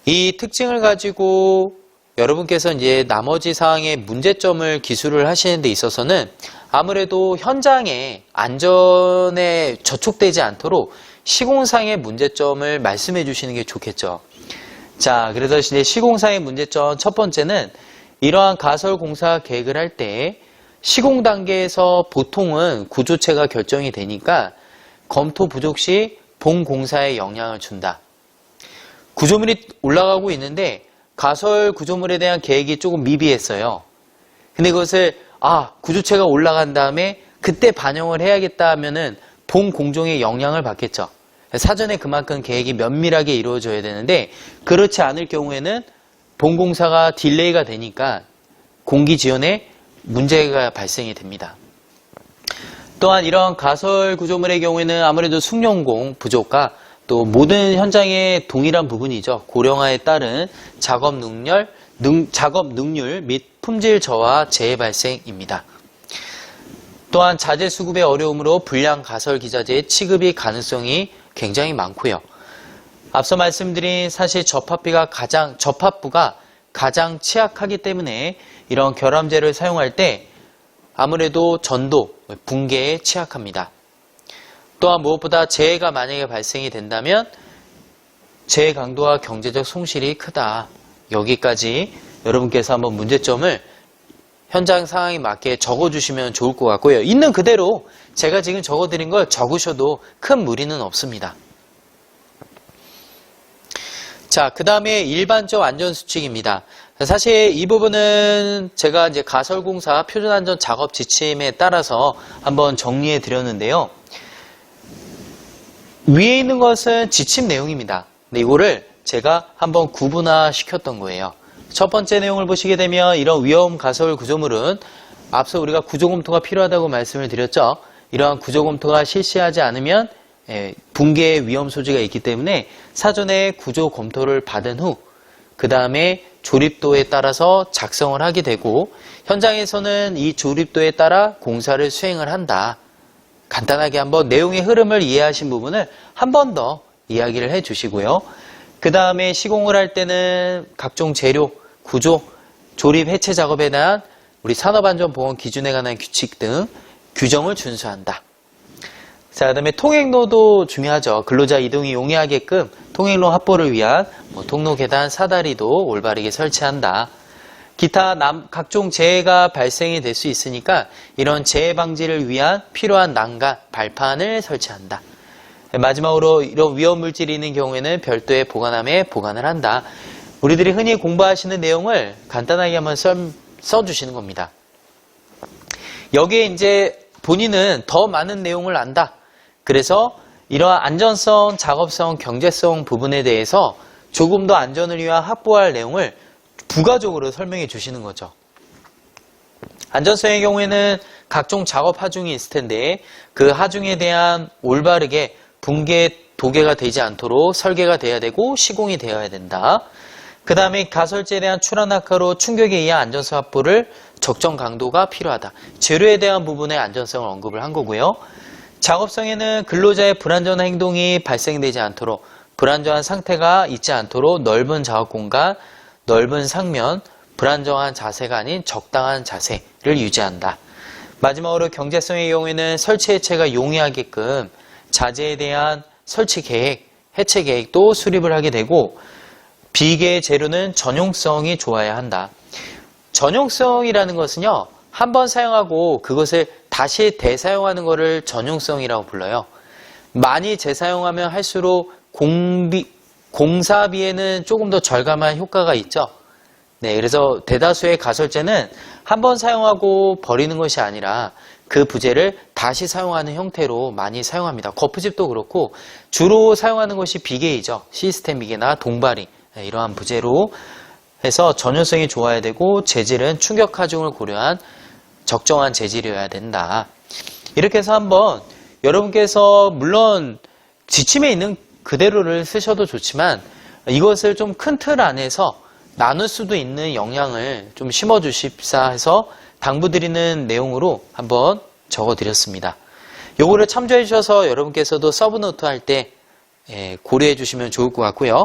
이 특징을 가지고 여러분께서 이제 나머지 사항의 문제점을 기술을 하시는 데 있어서는 아무래도 현장에 안전에 저촉되지 않도록 시공상의 문제점을 말씀해 주시는 게 좋겠죠. 자, 그래서 이제 시공상의 문제점 첫 번째는 이러한 가설 공사 계획을 할 때 시공 단계에서 보통은 구조체가 결정이 되니까 검토 부족 시 본 공사에 영향을 준다. 구조물이 올라가고 있는데 가설 구조물에 대한 계획이 조금 미비했어요. 근데 그것을 구조체가 올라간 다음에 그때 반영을 해야겠다 하면은 본 공종에 영향을 받겠죠. 사전에 그만큼 계획이 면밀하게 이루어져야 되는데 그렇지 않을 경우에는 본 공사가 딜레이가 되니까 공기 지원에 문제가 발생이 됩니다. 또한 이런 가설 구조물의 경우에는 아무래도 숙련공 부족과 또 모든 현장의 동일한 부분이죠. 고령화에 따른 작업 능률 및 품질 저하 재해 발생입니다. 또한 자재 수급의 어려움으로 불량 가설 기자재의 취급이 가능성이 굉장히 많고요. 앞서 말씀드린 사실 접합부가 가장 취약하기 때문에 이런 결함제를 사용할 때 아무래도 전도, 붕괴에 취약합니다. 또한 무엇보다 재해가 만약에 발생이 된다면 재해 강도와 경제적 손실이 크다. 여기까지 여러분께서 한번 문제점을 현장 상황에 맞게 적어주시면 좋을 것 같고요. 있는 그대로 제가 지금 적어드린 걸 적으셔도 큰 무리는 없습니다. 자, 그 다음에 일반적 안전수칙입니다. 사실 이 부분은 제가 이제 가설공사 표준안전 작업 지침에 따라서 한번 정리해 드렸는데요. 위에 있는 것은 지침 내용입니다. 근데 이거를 제가 한번 구분화 시켰던 거예요. 첫 번째 내용을 보시게 되면 이런 위험 가설 구조물은 앞서 우리가 구조검토가 필요하다고 말씀을 드렸죠. 이러한 구조검토가 실시하지 않으면 붕괴의 위험 소지가 있기 때문에 사전에 구조검토를 받은 후 그 다음에 조립도에 따라서 작성을 하게 되고 현장에서는 이 조립도에 따라 공사를 수행을 한다. 간단하게 한번 내용의 흐름을 이해하신 부분을 한 번 더 이야기를 해 주시고요. 그 다음에 시공을 할 때는 각종 재료, 구조, 조립, 해체 작업에 대한 우리 산업안전보건 기준에 관한 규칙 등 규정을 준수한다. 자, 그 다음에 통행로도 중요하죠. 근로자 이동이 용이하게끔 통행로 확보를 위한 통로 계단 사다리도 올바르게 설치한다. 기타 각종 재해가 발생이 될 수 있으니까 이런 재해 방지를 위한 필요한 난간, 발판을 설치한다. 마지막으로 이런 위험 물질이 있는 경우에는 별도의 보관함에 보관을 한다. 우리들이 흔히 공부하시는 내용을 간단하게 한번 써주시는 겁니다. 여기에 이제 본인은 더 많은 내용을 안다. 그래서 이러한 안전성, 작업성, 경제성 부분에 대해서 조금 더 안전을 위한 확보할 내용을 부가적으로 설명해 주시는 거죠. 안전성의 경우에는 각종 작업 하중이 있을 텐데 그 하중에 대한 올바르게 붕괴, 도개가 되지 않도록 설계가 돼야 되고 시공이 되어야 된다. 그 다음에 가설재에 대한 출하 낙하로 충격에 의한 안전성 확보를 적정 강도가 필요하다. 재료에 대한 부분의 안전성을 언급을 한 거고요. 작업성에는 근로자의 불안전한 행동이 발생되지 않도록 불안정한 상태가 있지 않도록 넓은 작업 공간, 넓은 상면, 불안정한 자세가 아닌 적당한 자세를 유지한다. 마지막으로 경제성의 경우에는 설치 해체가 용이하게끔 자재에 대한 설치 계획, 해체 계획도 수립을 하게 되고 비계 재료는 전용성이 좋아야 한다. 전용성이라는 것은요. 한번 사용하고 그것을 다시 대사용하는 것을 전용성이라고 불러요. 많이 재사용하면 할수록 공사비에는 조금 더 절감한 효과가 있죠. 네, 그래서 대다수의 가설재는 한번 사용하고 버리는 것이 아니라 그 부재를 다시 사용하는 형태로 많이 사용합니다. 거푸집도 그렇고 주로 사용하는 것이 비계이죠. 시스템 비계나 동바리 이러한 부재로 해서 전용성이 좋아야 되고 재질은 충격 하중을 고려한 적정한 재질이어야 된다. 이렇게 해서 한번 여러분께서 물론 지침에 있는 그대로를 쓰셔도 좋지만 이것을 좀 큰 틀 안에서 나눌 수도 있는 영향을 좀 심어주십사 해서 당부드리는 내용으로 한번 적어드렸습니다. 요거를 참조해 주셔서 여러분께서도 서브노트 할 때 고려해 주시면 좋을 것 같고요.